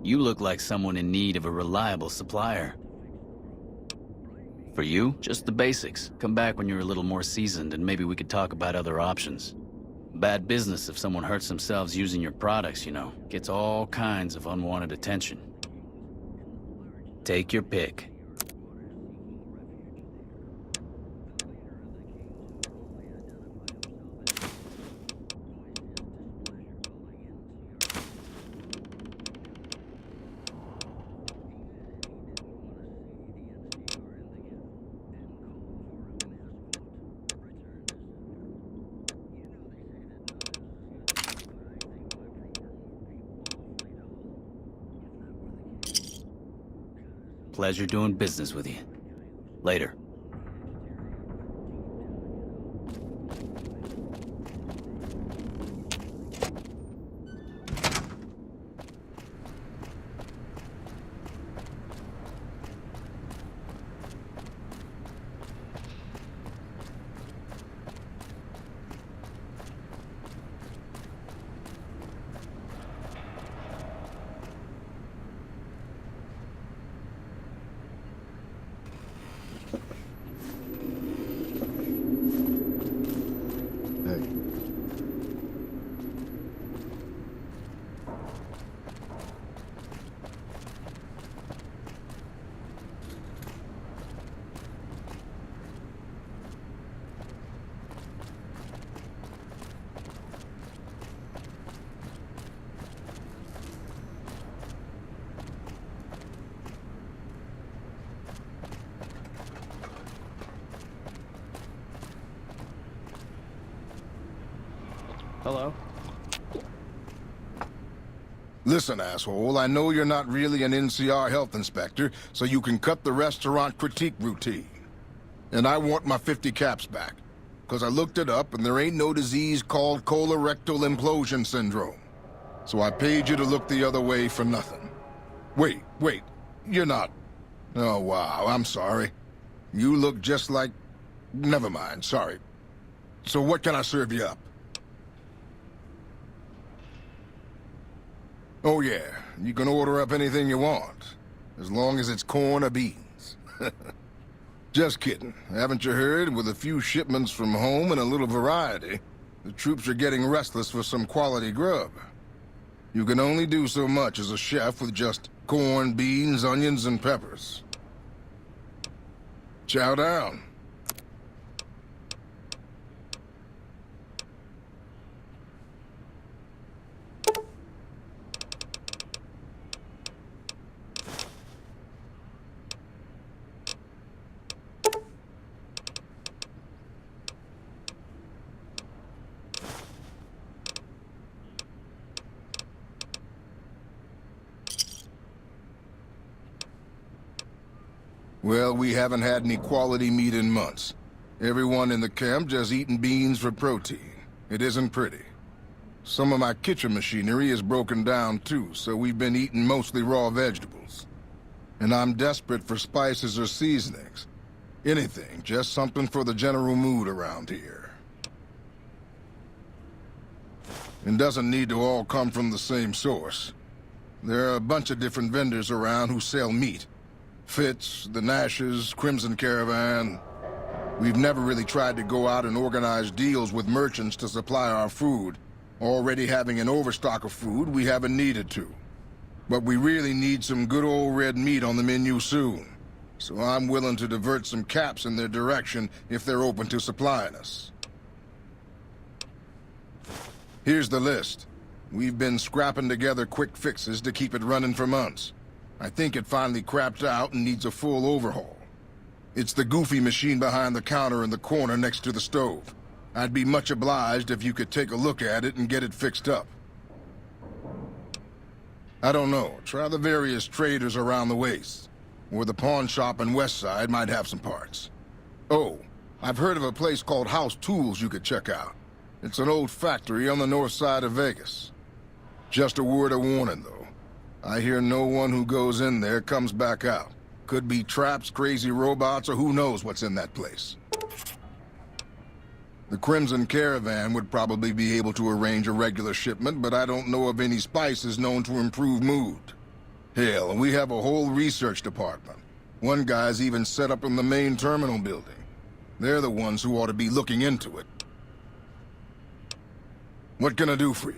You look like someone in need of a reliable supplier. For you, just the basics. Come back when you're a little more seasoned and maybe we could talk about other options. Bad business if someone hurts themselves using your products, you know. Gets all kinds of unwanted attention. Take your pick. Pleasure doing business with you. Later. Hello? Listen, asshole, I know you're not really an NCR health inspector, so you can cut the restaurant critique routine. And I want my 50 caps back, because I looked it up and there ain't no disease called colorectal implosion syndrome. So I paid you to look the other way for nothing. Wait, you're not... Oh, wow, I'm sorry. You look just like... Never mind, sorry. So what can I serve you up? Oh yeah, you can order up anything you want, as long as it's corn or beans. Just kidding. Haven't you heard? With a few shipments from home and a little variety, the troops are getting restless for some quality grub. You can only do so much as a chef with just corn, beans, onions, and peppers. Chow down. Well, we haven't had any quality meat in months. Everyone in the camp just eating beans for protein. It isn't pretty. Some of my kitchen machinery is broken down too, so we've been eating mostly raw vegetables. And I'm desperate for spices or seasonings. Anything, just something for the general mood around here. It doesn't need to all come from the same source. There are a bunch of different vendors around who sell meat. Fitz, the Nashes, Crimson Caravan. We've never really tried to go out and organize deals with merchants to supply our food. Already having an overstock of food, we haven't needed to. But we really need some good old red meat on the menu soon. So I'm willing to divert some caps in their direction if they're open to supplying us. Here's the list. We've been scrapping together quick fixes to keep it running for months. I think it finally crapped out and needs a full overhaul. It's the goofy machine behind the counter in the corner next to the stove. I'd be much obliged if you could take a look at it and get it fixed up. I don't know. Try the various traders around the waste. Or the pawn shop in West Side might have some parts. Oh, I've heard of a place called House Tools you could check out. It's an old factory on the north side of Vegas. Just a word of warning, though. I hear no one who goes in there comes back out. Could be traps, crazy robots, or who knows what's in that place. The Crimson Caravan would probably be able to arrange a regular shipment, but I don't know of any spices known to improve mood. Hell, we have a whole research department. One guy's even set up in the main terminal building. They're the ones who ought to be looking into it. What can I do for you?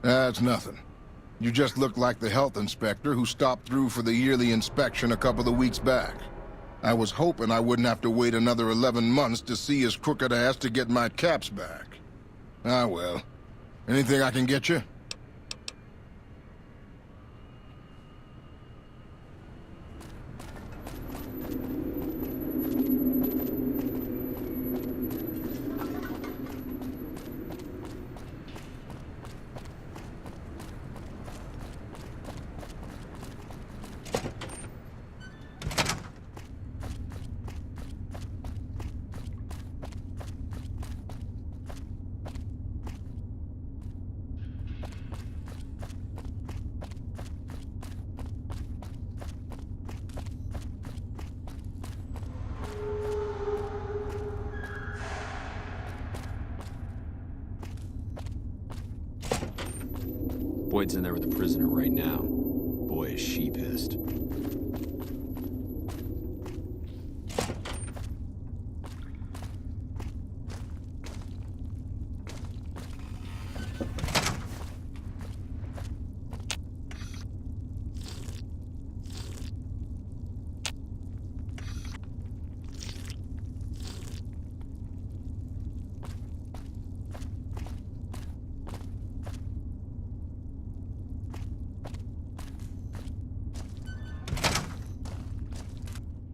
That's nothing. You just look like the health inspector who stopped through for the yearly inspection a couple of weeks back. I was hoping I wouldn't have to wait another 11 months to see his crooked ass to get my caps back. Ah, well. Anything I can get you? Boyd's in there with the prisoner right now. Boy, is she pissed.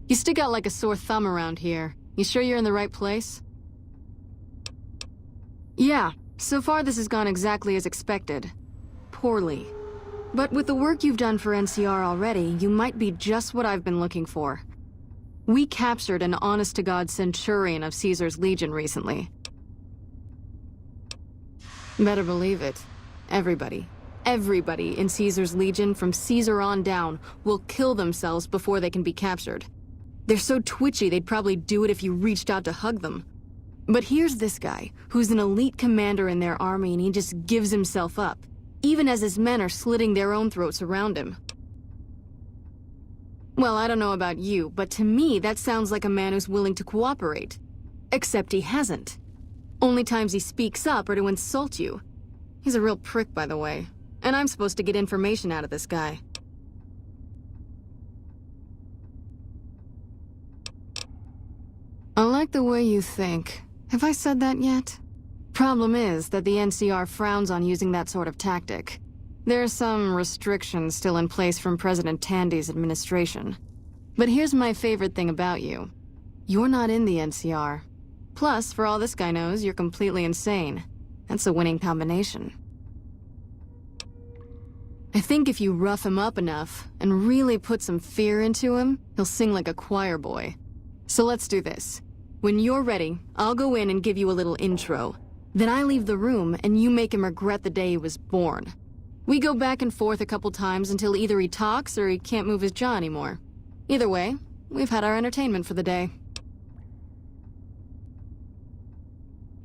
You stick out like a sore thumb around here. You sure you're in the right place? Yeah, so far this has gone exactly as expected. Poorly. But with the work you've done for NCR already, you might be just what I've been looking for. We captured an honest-to-God centurion of Caesar's Legion recently. Better believe it. Everybody in Caesar's Legion from Caesar on down will kill themselves before they can be captured. They're so twitchy they'd probably do it if you reached out to hug them. But here's this guy, who's an elite commander in their army, and he just gives himself up, even as his men are slitting their own throats around him. Well, I don't know about you, but to me that sounds like a man who's willing to cooperate. Except he hasn't. Only times he speaks up are to insult you. He's a real prick, by the way, and I'm supposed to get information out of this guy. I like the way you think. Have I said that yet? Problem is that the NCR frowns on using that sort of tactic. There are some restrictions still in place from President Tandy's administration. But here's my favorite thing about you. You're not in the NCR. Plus, for all this guy knows, you're completely insane. That's a winning combination. I think if you rough him up enough, and really put some fear into him, he'll sing like a choir boy. So let's do this. When you're ready, I'll go in and give you a little intro. Then I leave the room, and you make him regret the day he was born. We go back and forth a couple times until either he talks or he can't move his jaw anymore. Either way, we've had our entertainment for the day.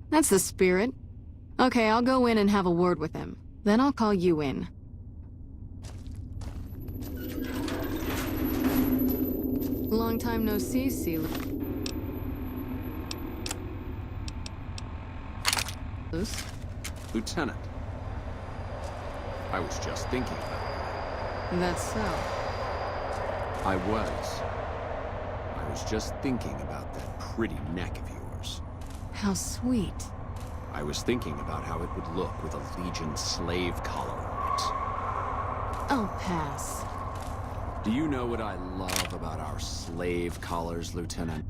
That's the spirit. Okay, I'll go in and have a word with him. Then I'll call you in. Long time no see, Sealer. Lieutenant, I was just thinking about it. That's so. I was just thinking about that pretty neck of yours. How sweet. I was thinking about how it would look with a Legion slave collar on it. I'll pass. Do you know what I love about our slave collars, Lieutenant?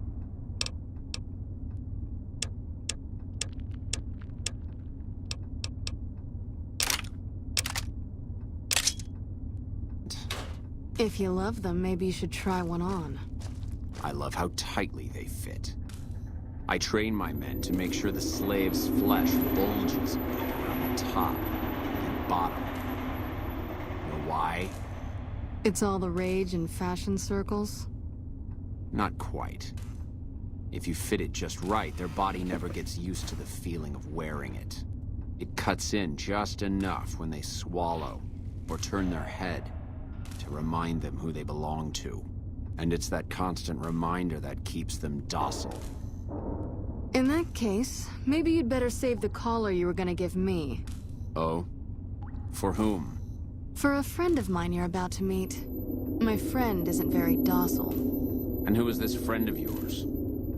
If you love them, maybe you should try one on. I love how tightly they fit. I train my men to make sure the slave's flesh bulges a bit around the top and bottom. Know why? It's all the rage in fashion circles? Not quite. If you fit it just right, their body never gets used to the feeling of wearing it. It cuts in just enough when they swallow or turn their head to remind them who they belong to. And it's that constant reminder that keeps them docile. In that case, maybe you'd better save the collar you were gonna give me. Oh? For whom? For a friend of mine you're about to meet. My friend isn't very docile. And who is this friend of yours?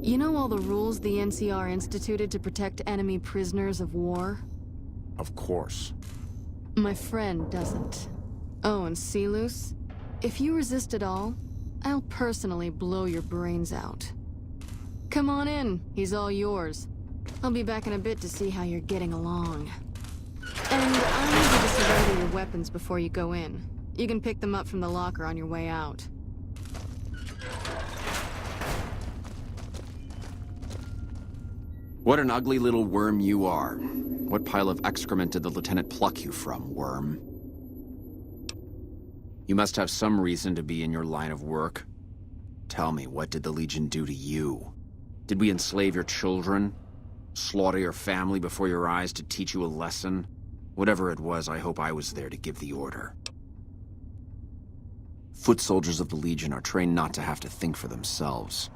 You know all the rules the NCR instituted to protect enemy prisoners of war? Of course. My friend doesn't. Oh, and Silus, if you resist at all, I'll personally blow your brains out. Come on in, he's all yours. I'll be back in a bit to see how you're getting along. And I need you to surrender your weapons before you go in. You can pick them up from the locker on your way out. What an ugly little worm you are. What pile of excrement did the lieutenant pluck you from, worm? You must have some reason to be in your line of work. Tell me, what did the Legion do to you? Did we enslave your children? Slaughter your family before your eyes to teach you a lesson? Whatever it was, I hope I was there to give the order. Foot soldiers of the Legion are trained not to have to think for themselves,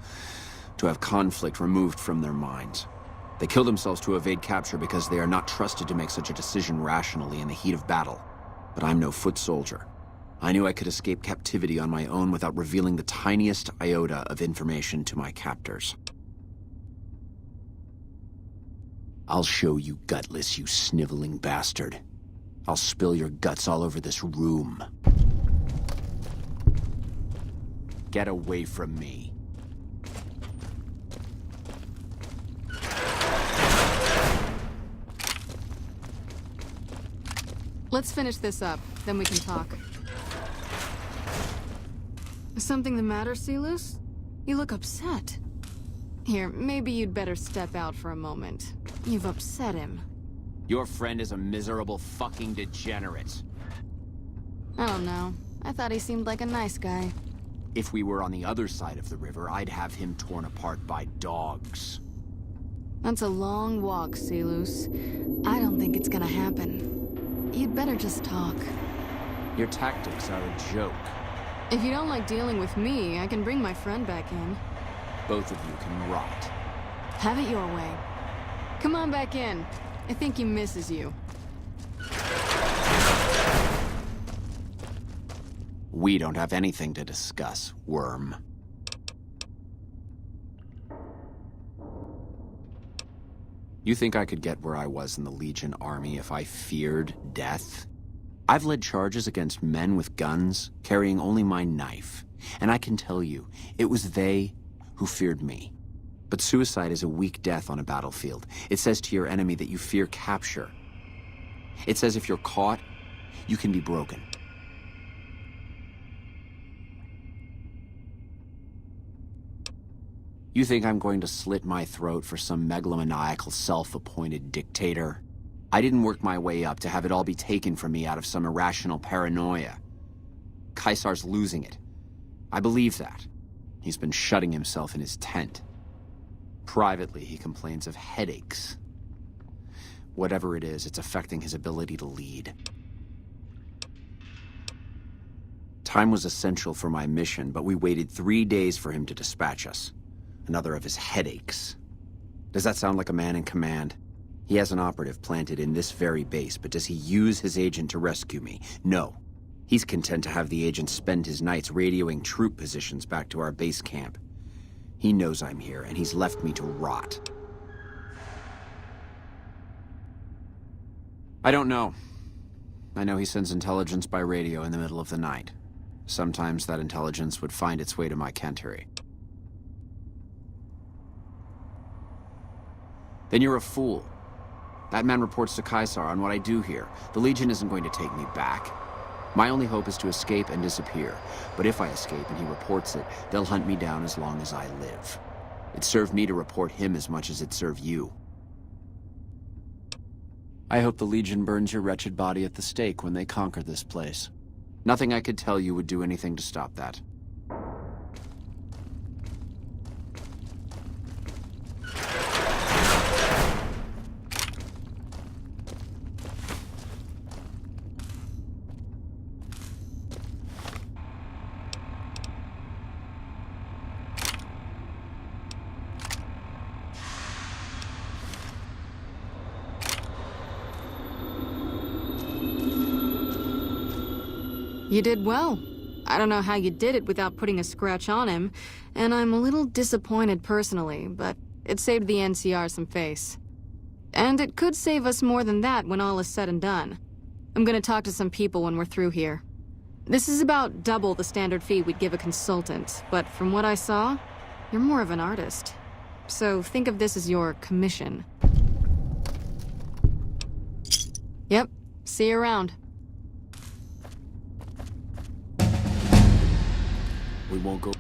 to have conflict removed from their minds. They kill themselves to evade capture because they are not trusted to make such a decision rationally in the heat of battle. But I'm no foot soldier. I knew I could escape captivity on my own without revealing the tiniest iota of information to my captors. I'll show you gutless, you sniveling bastard. I'll spill your guts all over this room. Get away from me. Let's finish this up, then we can talk. Is something the matter, Silus? You look upset. Here, maybe you'd better step out for a moment. You've upset him. Your friend is a miserable fucking degenerate. I don't know. I thought he seemed like a nice guy. If we were on the other side of the river, I'd have him torn apart by dogs. That's a long walk, Silus. I don't think it's gonna happen. You'd better just talk. Your tactics are a joke. If you don't like dealing with me, I can bring my friend back in. Both of you can rot. Have it your way. Come on back in. I think he misses you. We don't have anything to discuss, worm. You think I could get where I was in the Legion army if I feared death? I've led charges against men with guns, carrying only my knife. And I can tell you, it was they who feared me. But suicide is a weak death on a battlefield. It says to your enemy that you fear capture. It says if you're caught, you can be broken. You think I'm going to slit my throat for some megalomaniacal self-appointed dictator? I didn't work my way up to have it all be taken from me out of some irrational paranoia. Caesar's losing it. I believe that. He's been shutting himself in his tent. Privately, he complains of headaches. Whatever it is, it's affecting his ability to lead. Time was essential for my mission, but we waited 3 days for him to dispatch us. Another of his headaches. Does that sound like a man in command? He has an operative planted in this very base, but does he use his agent to rescue me? No. He's content to have the agent spend his nights radioing troop positions back to our base camp. He knows I'm here, and he's left me to rot. I don't know. I know he sends intelligence by radio in the middle of the night. Sometimes that intelligence would find its way to my cantery. Then you're a fool. That man reports to Caesar on what I do here. The Legion isn't going to take me back. My only hope is to escape and disappear. But if I escape and he reports it, they'll hunt me down as long as I live. It served me to report him as much as it served you. I hope the Legion burns your wretched body at the stake when they conquer this place. Nothing I could tell you would do anything to stop that. You did well. I don't know how you did it without putting a scratch on him, and I'm a little disappointed personally, but it saved the NCR some face. And it could save us more than that when all is said and done. I'm gonna talk to some people when we're through here. This is about double the standard fee we'd give a consultant, but from what I saw, you're more of an artist. So think of this as your commission. Yep, see you around. We won't go...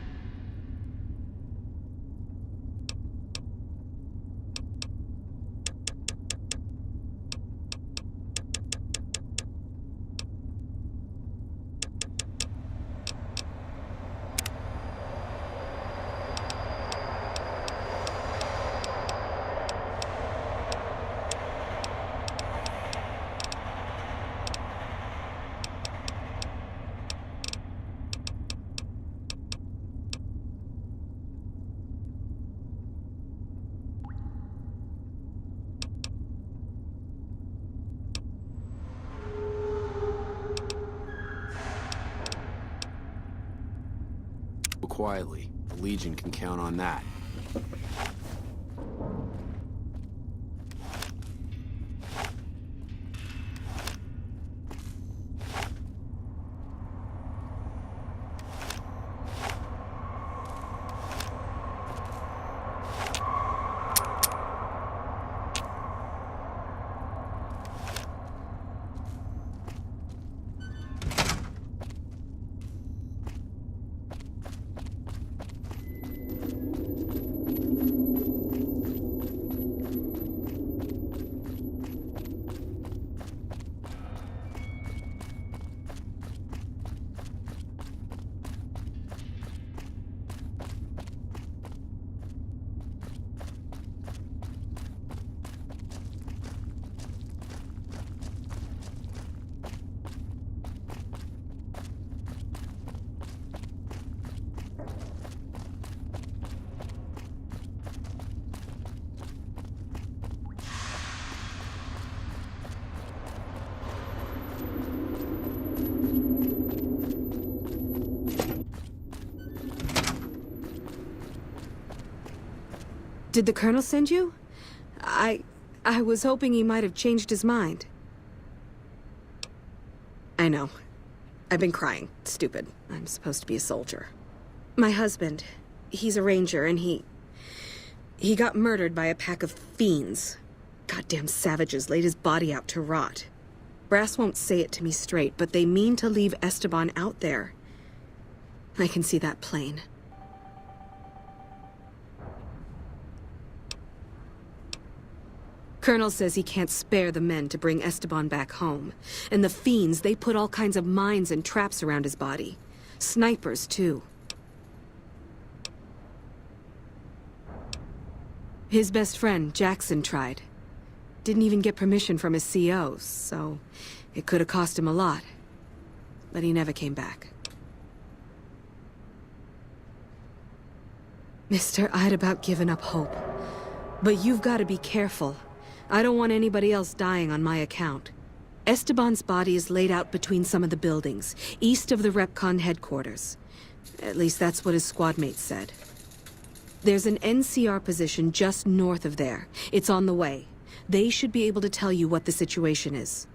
quietly. The Legion can count on that. Did the Colonel send you? I was hoping he might have changed his mind. I know. I've been crying. Stupid. I'm supposed to be a soldier. My husband, he's a ranger, and he got murdered by a pack of fiends. Goddamn savages laid his body out to rot. Brass won't say it to me straight, but they mean to leave Esteban out there. I can see that plain. Colonel says he can't spare the men to bring Esteban back home. And the fiends, they put all kinds of mines and traps around his body. Snipers, too. His best friend, Jackson, tried. Didn't even get permission from his CO, so it could have cost him a lot. But he never came back. Mister, I'd about given up hope. But you've got to be careful. I don't want anybody else dying on my account. Esteban's body is laid out between some of the buildings, east of the REPCON headquarters. At least that's what his squad mates said. There's an NCR position just north of there. It's on the way. They should be able to tell you what the situation is.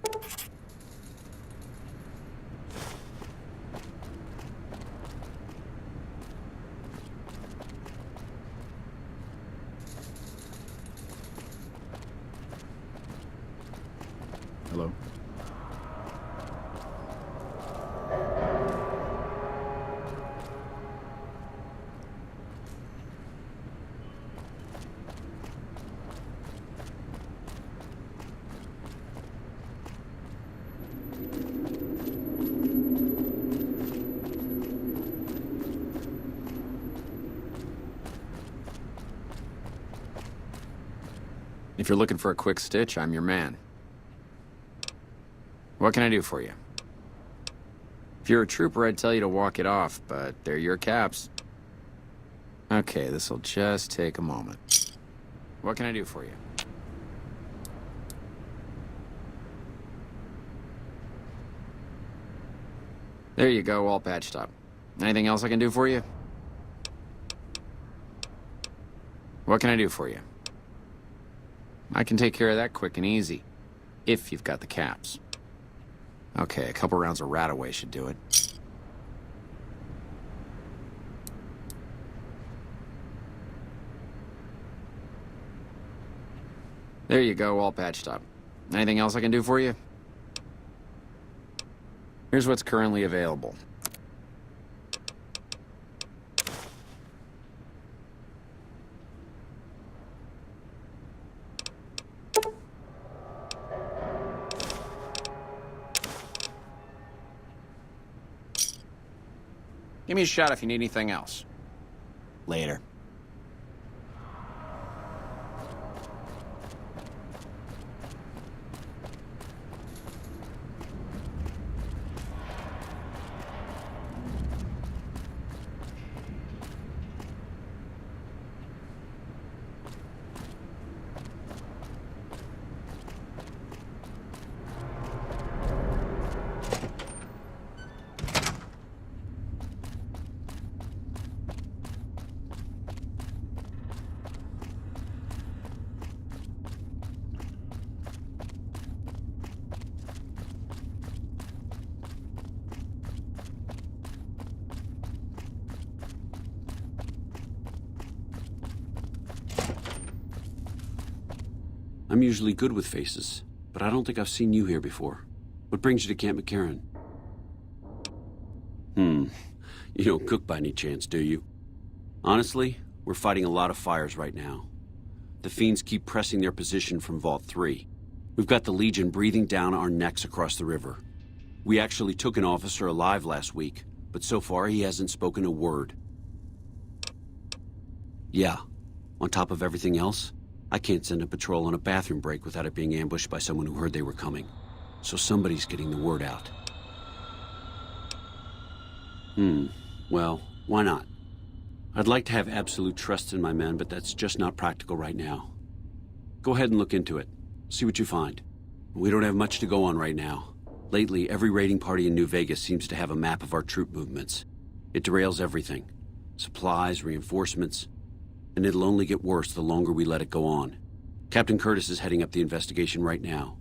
Hello? If you're looking for a quick stitch, I'm your man. What can I do for you? If you're a trooper, I'd tell you to walk it off, but they're your caps. Okay, this'll just take a moment. What can I do for you? There you go, all patched up. Anything else I can do for you? What can I do for you? I can take care of that quick and easy, if you've got the caps. Okay, a couple rounds of Rataway should do it. There you go, all patched up. Anything else I can do for you? Here's what's currently available. Give me a shot if you need anything else. Later. I'm usually good with faces, but I don't think I've seen you here before. What brings you to Camp McCarran? You don't cook by any chance, do you? Honestly, we're fighting a lot of fires right now. The fiends keep pressing their position from Vault 3. We've got the Legion breathing down our necks across the river. We actually took an officer alive last week, but so far he hasn't spoken a word. Yeah, on top of everything else, I can't send a patrol on a bathroom break without it being ambushed by someone who heard they were coming. So somebody's getting the word out. Well, why not? I'd like to have absolute trust in my men, but that's just not practical right now. Go ahead and look into it. See what you find. We don't have much to go on right now. Lately, every raiding party in New Vegas seems to have a map of our troop movements. It derails everything. Supplies, reinforcements. And it'll only get worse the longer we let it go on. Captain Curtis is heading up the investigation right now.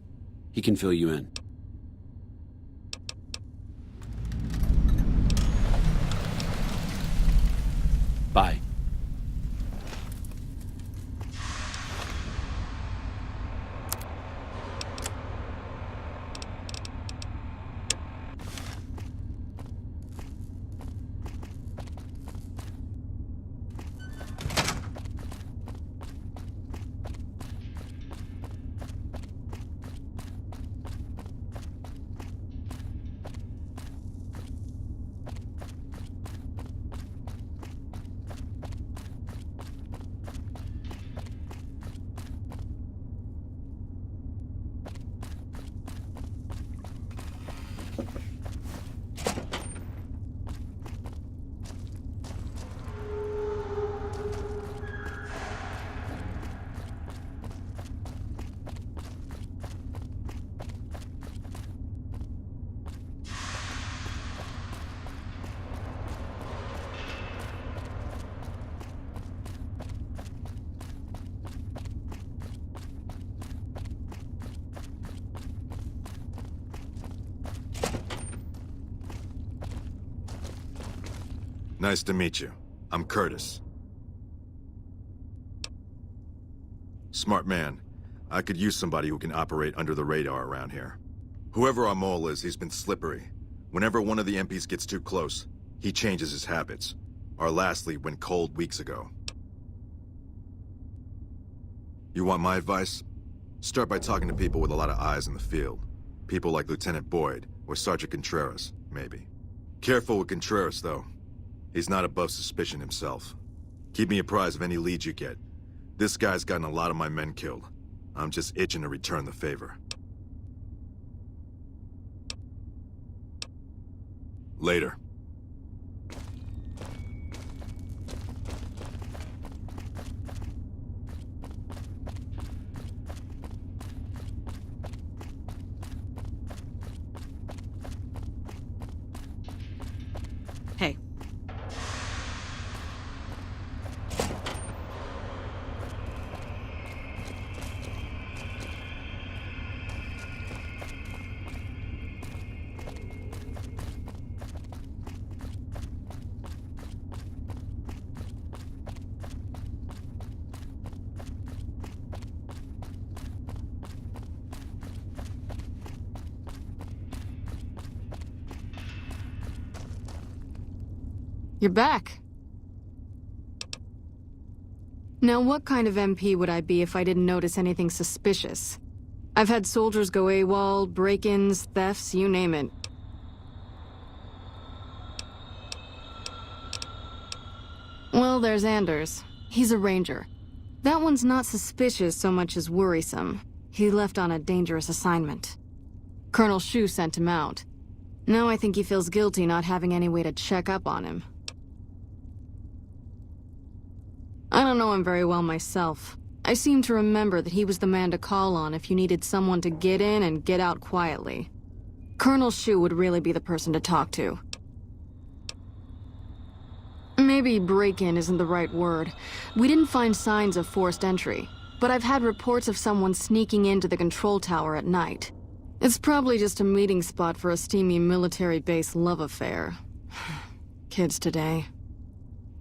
He can fill you in. Bye. Nice to meet you. I'm Curtis. Smart man. I could use somebody who can operate under the radar around here. Whoever our mole is, he's been slippery. Whenever one of the MPs gets too close, he changes his habits. Our last lead went cold weeks ago. You want my advice? Start by talking to people with a lot of eyes in the field. People like Lieutenant Boyd, or Sergeant Contreras, maybe. Careful with Contreras, though. He's not above suspicion himself. Keep me apprised of any leads you get. This guy's gotten a lot of my men killed. I'm just itching to return the favor. Later. You're back. Now, what kind of MP would I be if I didn't notice anything suspicious? I've had soldiers go AWOL, break-ins, thefts, you name it. Well, there's Anders. He's a ranger. That one's not suspicious so much as worrisome. He left on a dangerous assignment. Colonel Shu sent him out. Now I think he feels guilty not having any way to check up on him. I don't know him very well myself. I seem to remember that he was the man to call on if you needed someone to get in and get out quietly. Colonel Shu would really be the person to talk to. Maybe break-in isn't the right word. We didn't find signs of forced entry, but I've had reports of someone sneaking into the control tower at night. It's probably just a meeting spot for a steamy military base love affair. Kids today.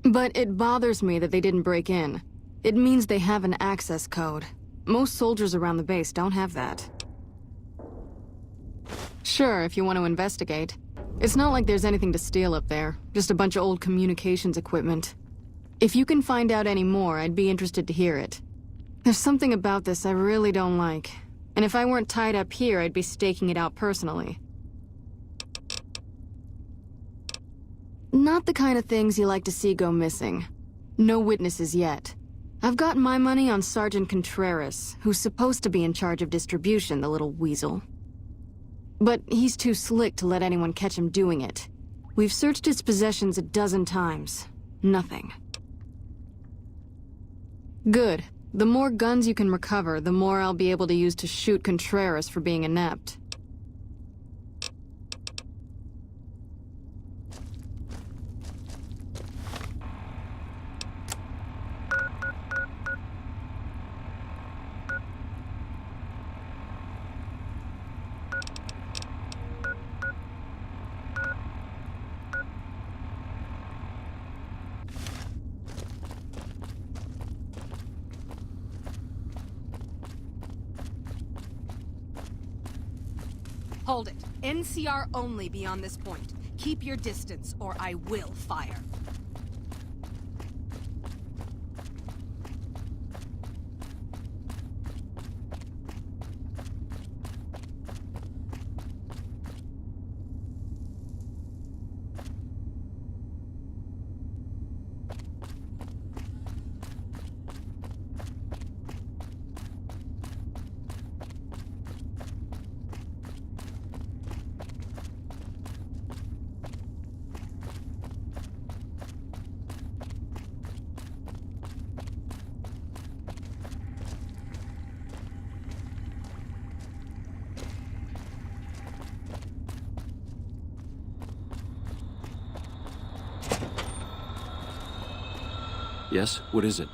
But it bothers me that they didn't break in. It means they have an access code. Most soldiers around the base don't have that. Sure, if you want to investigate. It's not like there's anything to steal up there, just a bunch of old communications equipment. If you can find out any more, I'd be interested to hear it. There's something about this I really don't like. And if I weren't tied up here, I'd be staking it out personally. Not the kind of things you like to see go missing. No witnesses yet. I've got my money on Sergeant Contreras, who's supposed to be in charge of distribution, the little weasel. But he's too slick to let anyone catch him doing it. We've searched his possessions a dozen times. Nothing. Good. The more guns you can recover, the more I'll be able to use to shoot Contreras for being inept. Hold it. NCR only beyond this point. Keep your distance, or I will fire. Yes? What is it?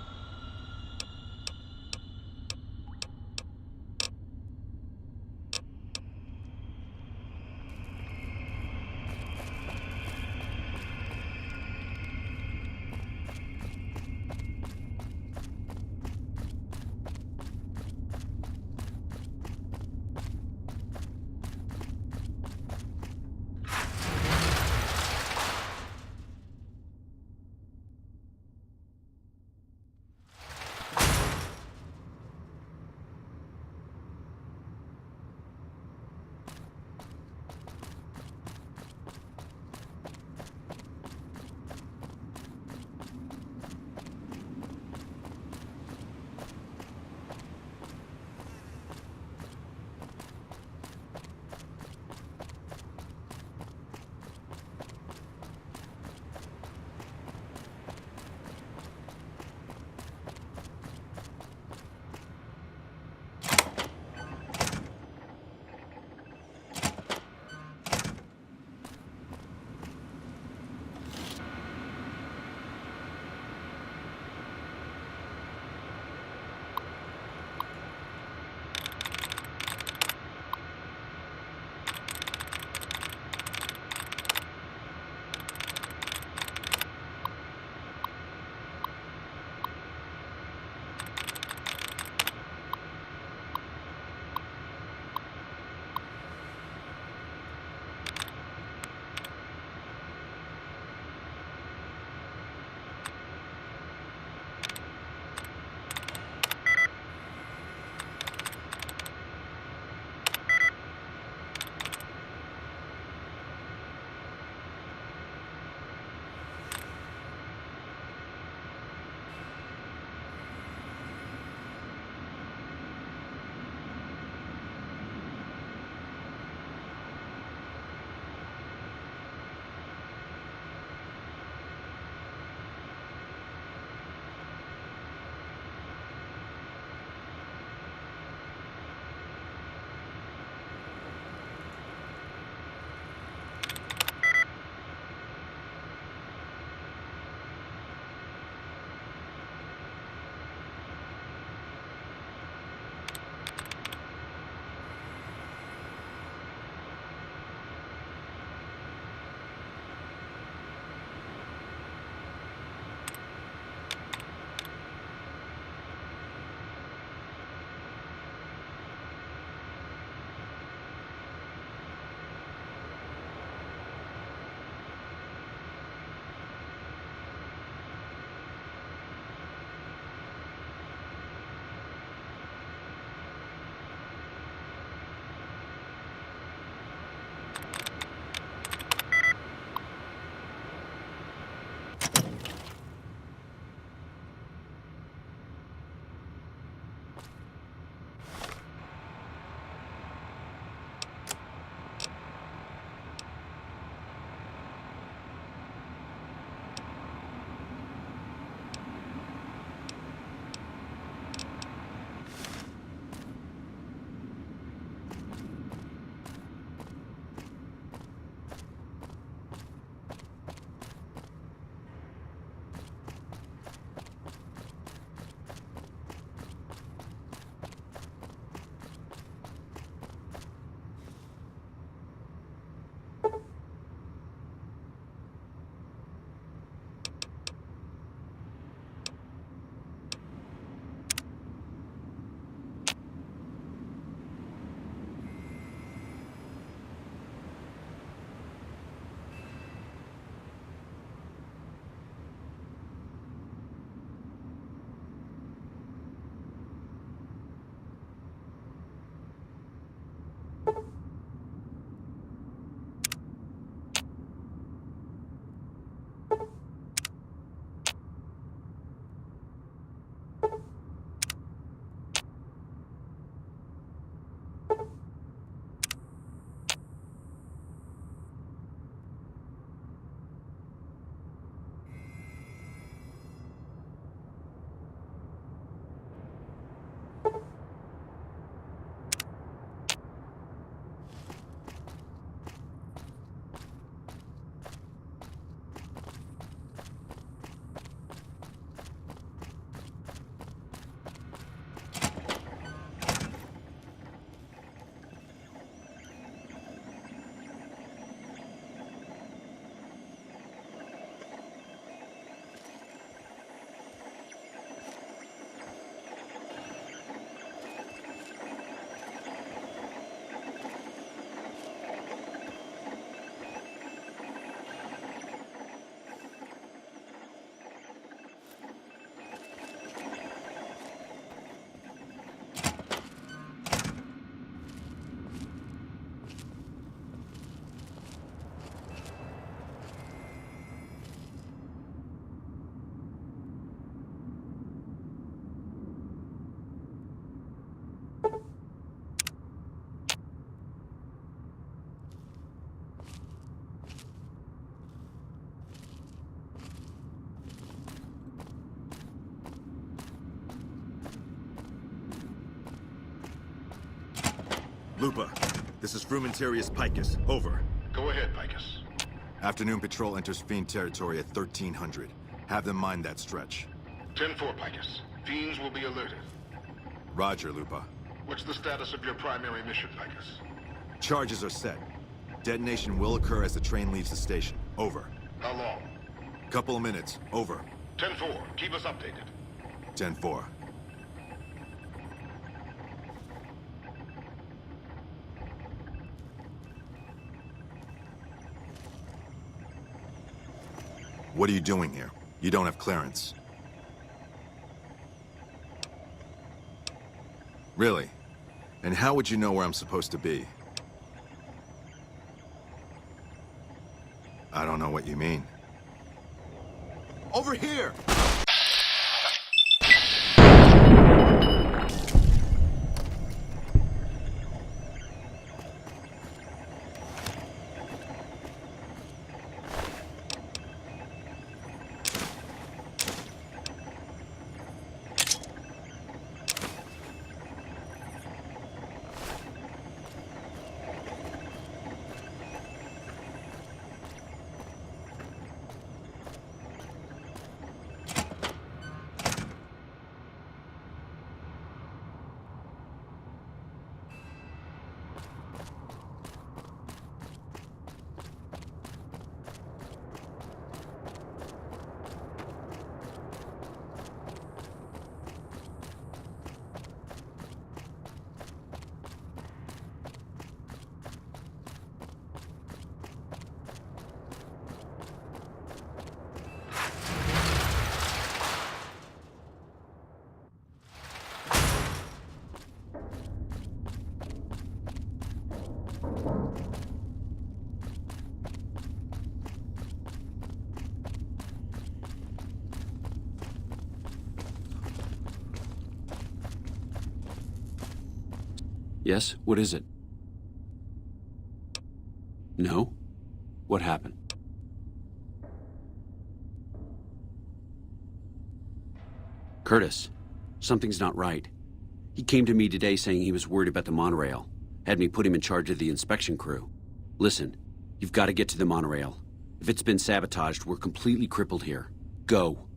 Lupa, this is Frumentarius Picus. Over. Go ahead, Picus. Afternoon patrol enters Fiend territory at 1300. Have them mind that stretch. 10-4, Picus. Fiends will be alerted. Roger, Lupa. What's the status of your primary mission, Picus? Charges are set. Detonation will occur as the train leaves the station. Over. How long? Couple of minutes. Over. 10-4. Keep us updated. 10-4. What are you doing here? You don't have clearance. Really? And how would you know where I'm supposed to be? I don't know what you mean. Over here! Yes? What is it? No? What happened? Curtis, something's not right. He came to me today saying he was worried about the monorail. Had me put him in charge of the inspection crew. Listen, you've got to get to the monorail. If it's been sabotaged, we're completely crippled here. Go.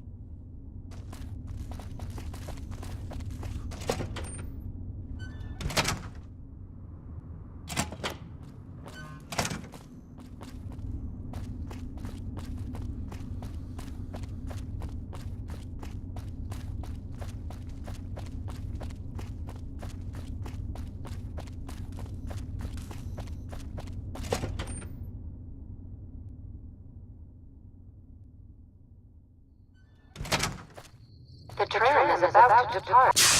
train is about to depart.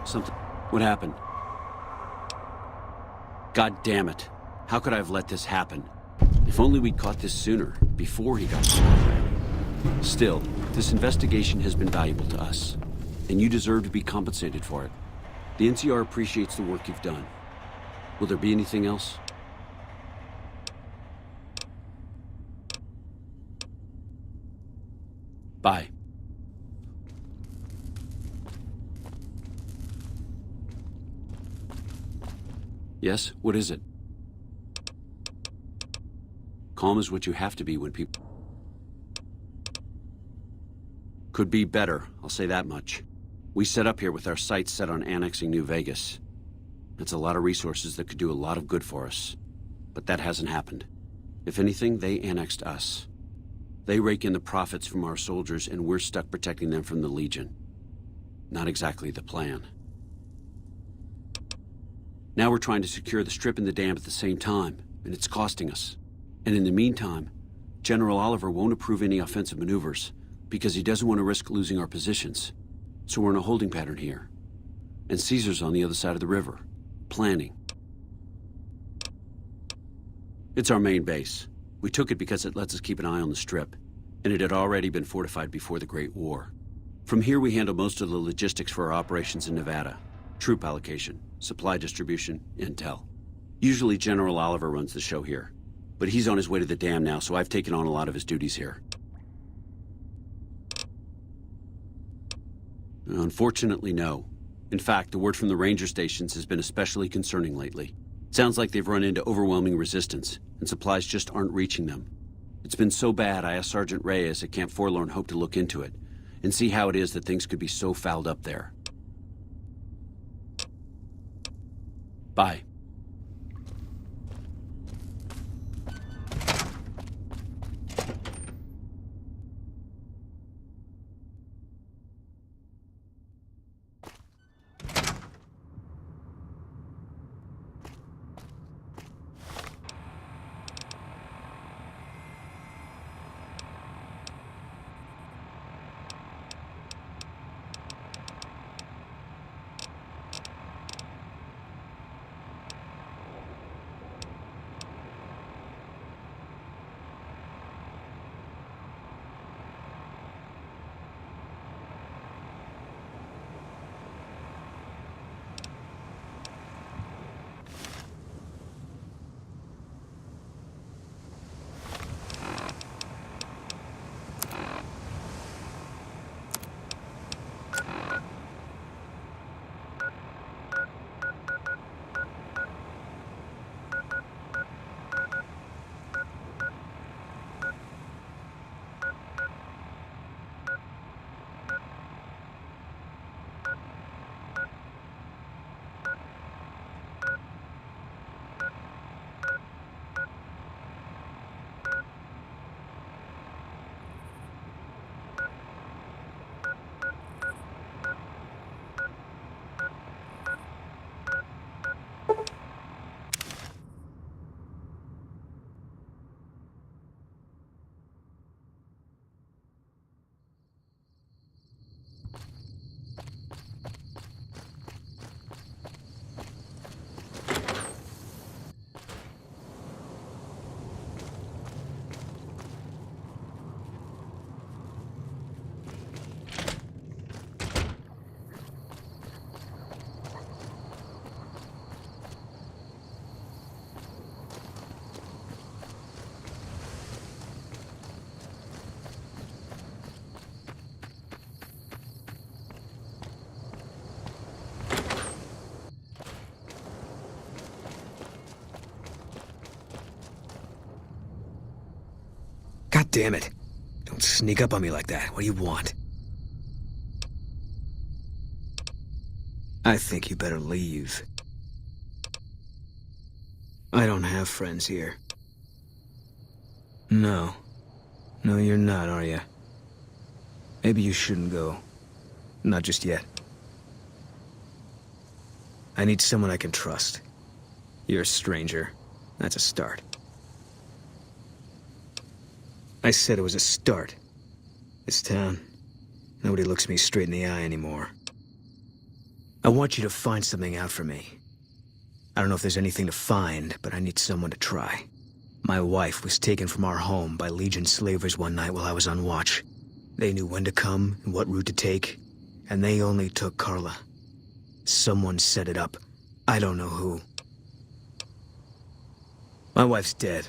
Something... What happened? God damn it. How could I have let this happen? If only we'd caught this sooner, before he got caught. Still, this investigation has been valuable to us, and you deserve to be compensated for it. The NCR appreciates the work you've done. Will there be anything else? Bye. Yes? What is it? Calm is what you have to be when people... Could be better, I'll say that much. We set up here with our sights set on annexing New Vegas. That's a lot of resources that could do a lot of good for us. But that hasn't happened. If anything, they annexed us. They rake in the profits from our soldiers, and we're stuck protecting them from the Legion. Not exactly the plan. Now we're trying to secure the Strip and the dam at the same time, and it's costing us. And in the meantime, General Oliver won't approve any offensive maneuvers, because he doesn't want to risk losing our positions. So we're in a holding pattern here. And Caesar's on the other side of the river, planning. It's our main base. We took it because it lets us keep an eye on the Strip, and it had already been fortified before the Great War. From here we handle most of the logistics for our operations in Nevada. Troop allocation, supply distribution, intel. Usually General Oliver runs the show here, but he's on his way to the dam now, so I've taken on a lot of his duties here. Unfortunately, no. In fact, the word from the ranger stations has been especially concerning lately. Sounds like they've run into overwhelming resistance, and supplies just aren't reaching them. It's been so bad, I asked Sergeant Reyes at Camp Forlorn Hope to look into it, and see how it is that things could be so fouled up there. Bye. damn it. Don't sneak up on me like that. What do you want? I think you better leave. I don't have friends here. No. No, you're not, are you? Maybe you shouldn't go. Not just yet. I need someone I can trust. You're a stranger. That's a start. I said it was a start. This town, nobody looks me straight in the eye anymore. I want you to find something out for me. I don't know if there's anything to find, but I need someone to try. My wife was taken from our home by Legion slavers one night while I was on watch. They knew when to come and what route to take, and they only took Carla. Someone set it up. I don't know who. My wife's dead.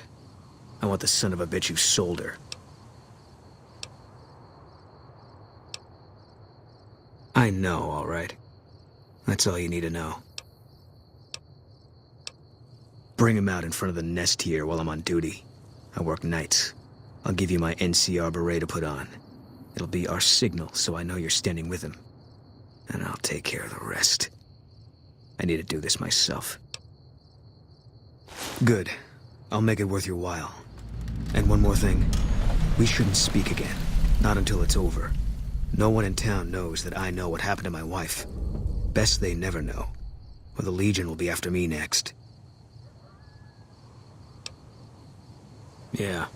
I want the son of a bitch who sold her. I know, all right. That's all you need to know. Bring him out in front of the nest here while I'm on duty. I work nights. I'll give you my NCR beret to put on. It'll be our signal, so I know you're standing with him. And I'll take care of the rest. I need to do this myself. Good. I'll make it worth your while. And one more thing. We shouldn't speak again. Not until it's over. No one in town knows that I know what happened to my wife. Best they never know. Or the Legion will be after me next. Yeah.